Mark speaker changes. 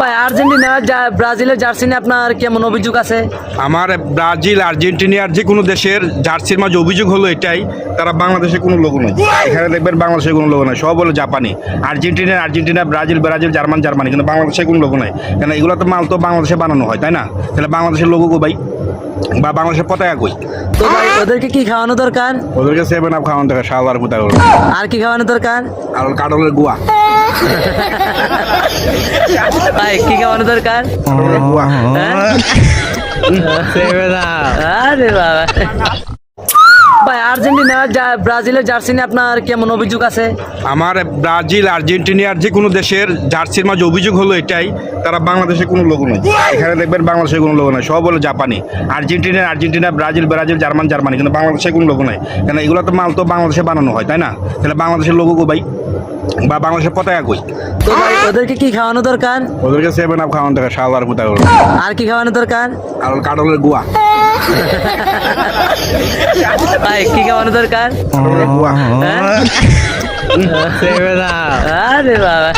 Speaker 1: ভাই আর্জেন্টিনা ব্রাজিলের জার্সি নিয়ে আপনার কেমন অভিযোগ আছে?
Speaker 2: আমার ব্রাজিল আর্জেন্টিনার যে কোনো দেশের জার্সির মাঝে অভিযোগ হলো এটাই, তারা বাংলাদেশে কোনো লোগো নেই। এখানে দেখবেন বাংলাদেশে কোনো লোগো নেই, সব হলো জাপানি। আর্জেন্টিনা, ব্রাজিল, জার্মানি, কিন্তু বাংলাদেশে কোনো লোগো নেই। কেন এগুলো তো মাল তো বাংলাদেশে বানানো হয়, তাই না? তাহলে বাংলাদেশের লোগো কই ভাই, বা বাংলাদেশের পতাকা কই?
Speaker 1: তো ভাই ওদেরকে কি খাওয়ানো দরকার?
Speaker 2: ওদেরকে 7 আপ খাওয়ানো থাকে, শালার পুতা হলো।
Speaker 1: আর কি খাওয়ানো দরকার?
Speaker 2: আর কাটলের গুয়া,
Speaker 1: ভাই কি খাওয়ানো দরকার?
Speaker 2: কাটলের গুয়া।
Speaker 1: হ্যাঁ? আরে বাবা। ভাই আর্জেন্টিনা ব্রাজিলের জার্সি নিয়ে আপনার কেমন অভিযোগ আছে?
Speaker 2: আমার ব্রাজিল আর্জেন্টিনার যে কোনো দেশের জার্সির মাঝে অভিযোগ হলো এটাই, তারা বাংলাদেশে কোনো লোগো নেই। এখানে দেখবেন বাংলাদেশে কোনো লোগো নেই, সব হলো জাপানি। আর্জেন্টিনা, ব্রাজিল, জার্মানি, কিন্তু বাংলাদেশে কোনো লোগো নেই। কেন এগুলো তো মাল তো বাংলাদেশে বানানো হয়, তাই না? তাহলে বাংলাদেশের লোগো কই ভাই, বা বাংলাদেশের পতাকা কই?
Speaker 1: তো ভাই ওদেরকে কি খাওয়ানো দরকার?
Speaker 2: ওদেরকে 7 আপ খাওয়ানো থাকে, শালার পুতা হলো।
Speaker 1: আর কি খাওয়ানো দরকার?
Speaker 2: আর কাটলের গুয়া,
Speaker 1: ভাই কি খাওয়ানো দরকার?
Speaker 2: কাটলের গুয়া।
Speaker 1: হ্যাঁ? আরে বাবা।